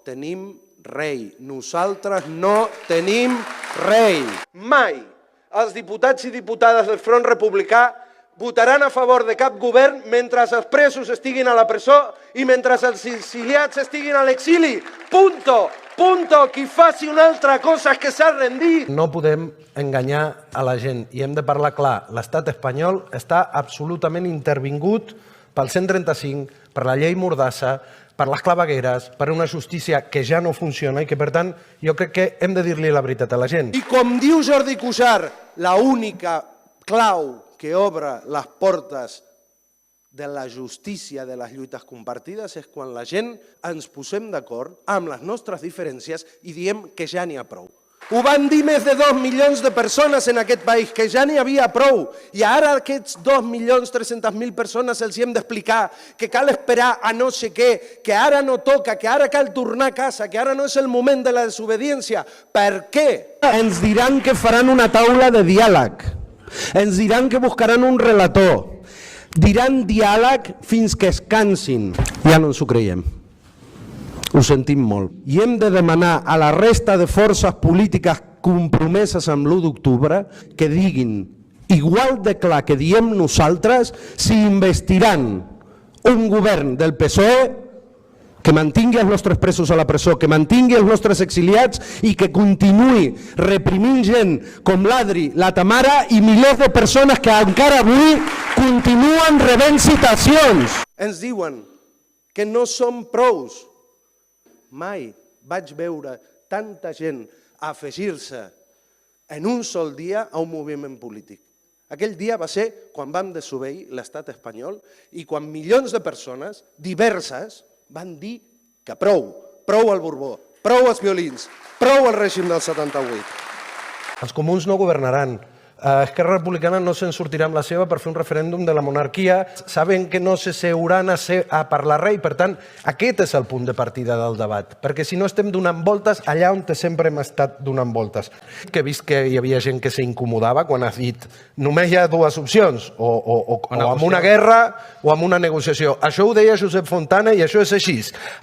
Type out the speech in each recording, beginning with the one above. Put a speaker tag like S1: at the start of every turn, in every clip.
S1: tenim rei. Nosaltres no tenim rei. Mai els diputats i diputades del Front Republicà votaran a favor de cap govern mentre els presos estiguin a la presó i mentre els exiliats estiguin a l'exili. Punto. Punto. Qui faci una altra cosa és que s'ha rendit.
S2: No podem enganyar a la gent i hem de parlar clar. L'estat espanyol està absolutament intervingut pel 135, per la llei Mordassa, per les clavegueres, per una justícia que ja no funciona i que, per tant, jo crec que hem de dir-li la veritat a la gent.
S1: I com diu Jordi Cuixart, l'única clau que obre les portes de la justícia de les lluites compartides és quan la gent ens posem d'acord amb les nostres diferències i diem que ja n'hi ha prou. Ho van dir més de 2 milions de persones en aquest país, que ja n'hi havia prou. I ara aquests 2.300.000 persones els hem d'explicar que cal esperar a no sé què, que ara no toca, que ara cal tornar a casa, que ara no és el moment de la desobediència. Per què?
S2: Ens diran que faran una taula de diàleg. Ens diran que buscaran un relator. Diran diàleg fins que es cansin. Ja no ens ho creiem. Ho sentim molt. I hem de demanar a la resta de forces polítiques compromeses amb l'1 d'octubre que diguin, igual de clar que diem nosaltres, si investiran un govern del PSOE que mantingui els nostres presos a la presó, que mantingui els nostres exiliats i que continuï reprimint gent com l'Adri, la Tamara i milers de persones que encara avui continuen rebent citacions.
S1: Ens diuen que no som prous. Mai vaig veure tanta gent afegir-se en un sol dia a un moviment polític. Aquell dia va ser quan vam desobeir l'estat espanyol i quan milions de persones diverses van dir que prou al Borbó, prou als violins, prou al règim del 78.
S2: Els comuns no governaran. Esquerra Republicana no se'n sortirà amb la seva per fer un referèndum de la monarquia. Saben que no se seuran a parlar res i, per tant, aquest és el punt de partida del debat. Perquè si no estem donant voltes allà on sempre hem estat donant voltes. Que he vist que hi havia gent que s'incomodava quan has dit només hi ha dues opcions, o amb una guerra o amb una negociació. Això ho deia Josep Fontana i això és així.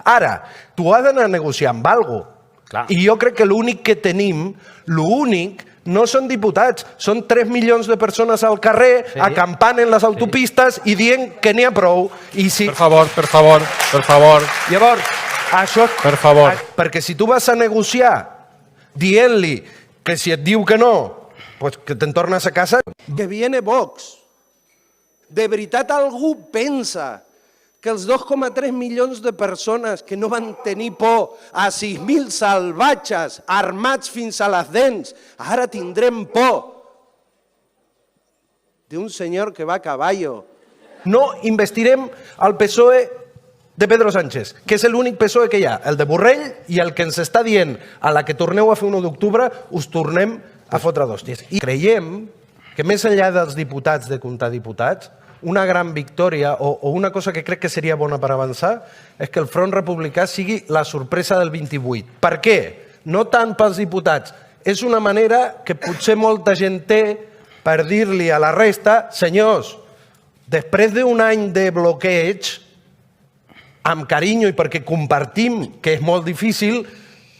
S2: Ara, tu has d'anar a negociar amb alguna cosa. I jo crec que l'únic que tenim, l'únic, no són diputats, són 3 milions de persones al carrer acampant en les autopistes i dient que n'hi ha prou. Per favor. Llavors, això... Per favor. Perquè si tu vas a negociar dient-li que si et diu que no, que te'n tornes a casa...
S1: Que viene Vox. De veritat algú pensa que els 2,3 milions de persones que no van tenir por a 6.000 salvatges armats fins a les dents, ara tindrem por d'un senyor que va a caballo.
S2: No investirem el PSOE de Pedro Sánchez, que és l'únic PSOE que hi ha, el de Borrell i el que ens està dient a la que torneu a fer 1 d'octubre us tornem a fotre d'hòsties. I creiem que més enllà dels diputats de comptar diputats, una gran victòria o una cosa que crec que seria bona per avançar és que el Front Republicà sigui la sorpresa del 28. Per què? No tant pels diputats. És una manera que potser molta gent té per dir-li a la resta, senyors, després d'un any de bloqueig, amb carinyo i perquè compartim que és molt difícil,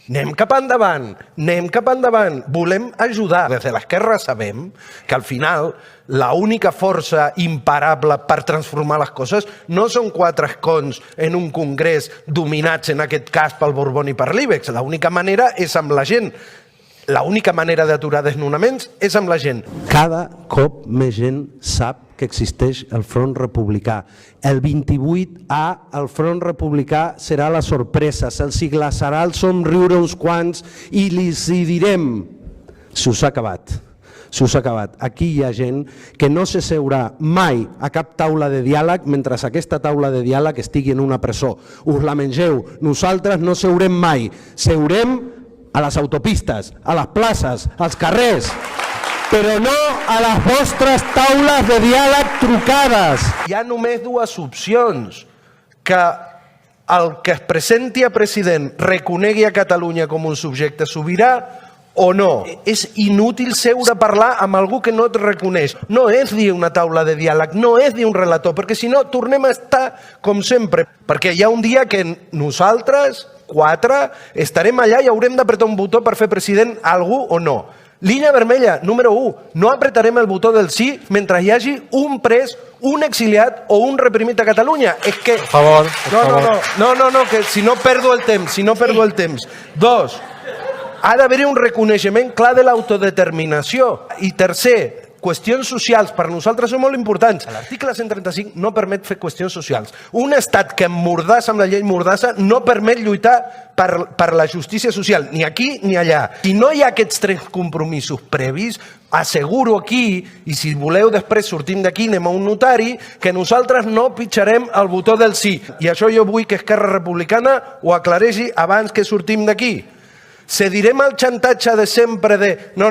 S2: anem cap endavant, volem ajudar. Des de l'esquerra sabem que al final l'única força imparable per transformar les coses no són 4 escons en un congrés dominats en aquest cas pel Borbón i per l'Ibex. L'única manera és amb la gent. L'única manera d'aturar desnonaments és amb la gent. Cada cop més gent sap que existeix el Front Republicà. El 28A, el Front Republicà serà la sorpresa, se'ls glaçarà el somriure uns quants i els direm, se us ha acabat. Aquí hi ha gent que no se seurà mai a cap taula de diàleg mentre aquesta taula de diàleg estigui en una presó. Us la mengeu, nosaltres no seurem mai, seurem a les autopistes, a les places, als carrers, però no a les vostres taules de diàleg trucades. Hi ha només 2 opcions, que el que es presenti a president reconegui a Catalunya com un subjecte sobirà o no. És inútil seure a parlar amb algú que no et reconeix. No és dir una taula de diàleg, no és dir un relator, perquè si no tornem a estar com sempre. Perquè hi ha un dia que nosaltres 4 estarem allà i haurem d'apretar un botó per fer president algú o no. Línia vermella, número 1. No apretarem el botó del sí mentre hi hagi un pres, un exiliat o un reprimit a Catalunya. És que...
S3: Per favor.
S2: No, que si no perdo el temps, 2. Ha d'haver-hi un reconeixement clar de l'autodeterminació. I tercer, qüestions socials per nosaltres són molt importants. L'article 135 no permet fer qüestions socials. Un estat que emmordassa amb la llei Mordassa no permet lluitar per la justícia social, ni aquí ni allà. Si no hi ha aquests 3 compromisos previs, asseguro aquí, i si voleu després sortim d'aquí, anem a un notari, que nosaltres no pitjarem el botó del sí. I això jo vull que Esquerra Republicana ho aclareixi abans que sortim d'aquí. Cedirem al xantatge de sempre de no,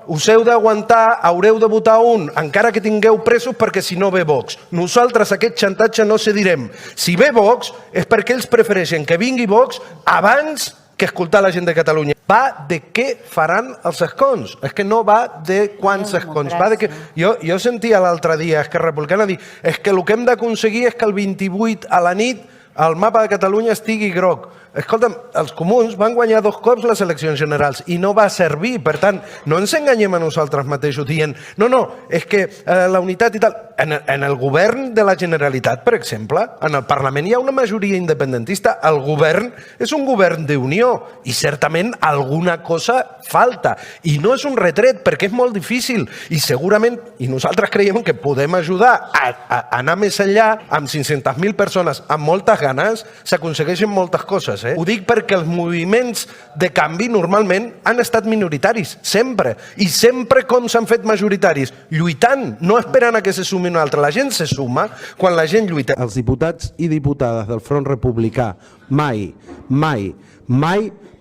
S2: us heu d'aguantar, haureu de votar un, encara que tingueu presos perquè si no ve Vox. Nosaltres aquest xantatge no cedirem. Si ve Vox és perquè ells prefereixen que vingui Vox abans que escoltar la gent de Catalunya. Va de què faran els escons. És que no va de quants escons. Va de que... Jo sentia l'altre dia Esquerra Republicana dir és que el que hem d'aconseguir és que el 28 a la nit el mapa de Catalunya estigui groc. Escolta'm, els comuns van guanyar 2 cops les eleccions generals i no va servir. Per tant, no ens enganyem a nosaltres mateixos dient no, és que la unitat i tal... En el govern de la Generalitat, per exemple, en el Parlament hi ha una majoria independentista. El govern és un govern d'unió i certament alguna cosa falta. I no és un retret perquè és molt difícil i segurament, i nosaltres creiem que podem ajudar a anar més enllà, amb 500.000 persones amb moltes ganes, s'aconsegueixen moltes coses. Ho dic perquè els moviments de canvi normalment han estat minoritaris, sempre. I sempre com s'han fet majoritaris? Lluitant, no esperant a que se sumi un altre. La gent se suma quan la gent lluita.
S1: Els diputats i diputades del Front Republicà mai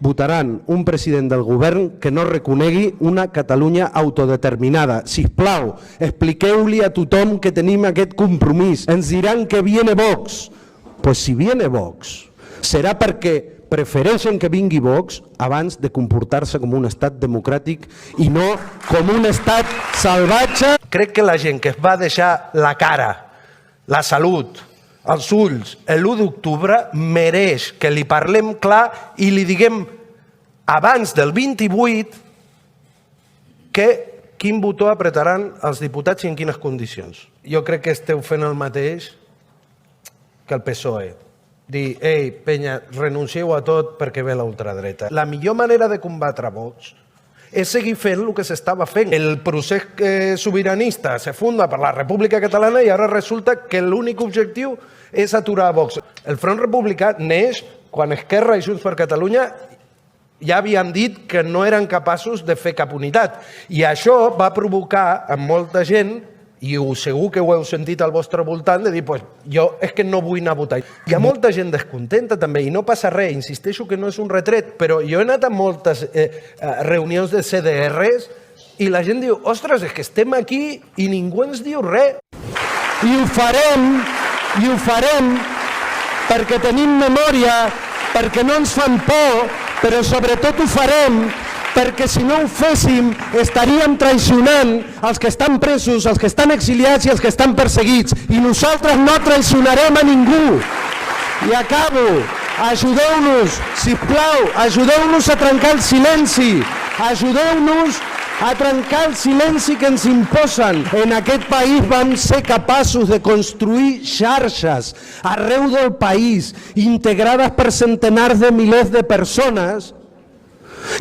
S1: votaran un president del govern que no reconegui una Catalunya autodeterminada. Sisplau, expliqueu-li a tothom que tenim aquest compromís. Ens diran que viene Vox. Pues si viene Vox, serà perquè prefereixen que vingui Vox abans de comportar-se com un estat democràtic i no com un estat salvatge.
S2: Crec que la gent que es va deixar la cara, la salut, els ulls, l'1 d'octubre mereix que li parlem clar i li diguem abans del 28 que quin botó apretaran els diputats i en quines condicions. Jo crec que esteu fent el mateix que el PSOE. Dir, ei, penya, renuncieu a tot perquè ve la ultradreta. La millor manera de combatre Vox és seguir fent el que s'estava fent. El procés sobiranista se funda per la República Catalana i ara resulta que l'únic objectiu és aturar Vox. El Front Republicà neix quan Esquerra i Junts per Catalunya ja havien dit que no eren capaços de fer cap unitat. I això va provocar en molta gent, i segur que ho heu sentit al vostre voltant, de dir, jo és que no vull anar a votar. Hi ha molta gent descontenta també, i no passa res, insisteixo que no és un retret, però jo he anat a moltes reunions de CDRs i la gent diu, ostres, és que estem aquí i ningú ens diu res.
S1: I ho farem perquè tenim memòria, perquè no ens fan por, però sobretot ho farem perquè si no ho féssim estaríem traicionant els que estan presos, els que estan exiliats i els que estan perseguits. I nosaltres no traicionarem a ningú. I acabo. Ajudeu-nos, sisplau, ajudeu-nos a trencar el silenci. Ajudeu-nos a trencar el silenci que ens imposen. En aquest país vam ser capaços de construir xarxes arreu del país, integrades per centenars de milers de persones,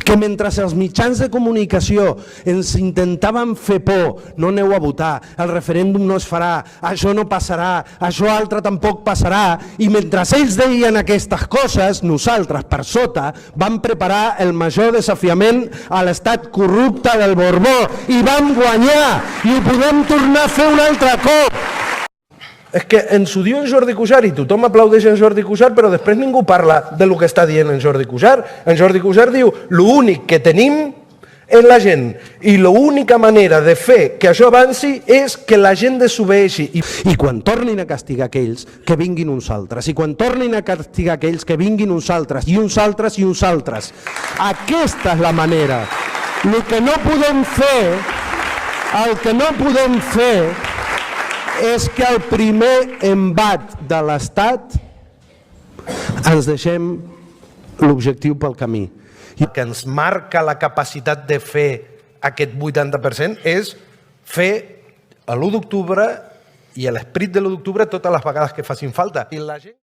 S1: que mentre els mitjans de comunicació ens intentaven fer por, no aneu a votar, el referèndum no es farà, això no passarà, això altre tampoc passarà, i mentre ells deien aquestes coses, nosaltres per sota vam preparar el major desafiament a l'estat corrupte del Borbó i vam guanyar i ho podem tornar a fer un altre cop.
S2: És que ens ho diu en Jordi Cuixart i tothom aplaudeix en Jordi Cuixart, però després ningú parla de lo que està dient en Jordi Cuixart. En Jordi Cuixart diu, l'únic que tenim és la gent i l'única manera de fer que això avanci és que la gent desobeeixi. I quan tornin a castigar aquells, que vinguin uns altres. I quan tornin a castigar aquells, que vinguin uns altres, i uns altres, i uns altres. Aquesta és la manera. El que no podem fer és que el primer embat de l'Estat ens deixem
S1: l'objectiu pel camí.
S2: I el que ens marca la capacitat de fer aquest 80% és fer l'1 d'octubre i l'esperit de l'1 d'octubre totes les vegades que facin falta. I la gent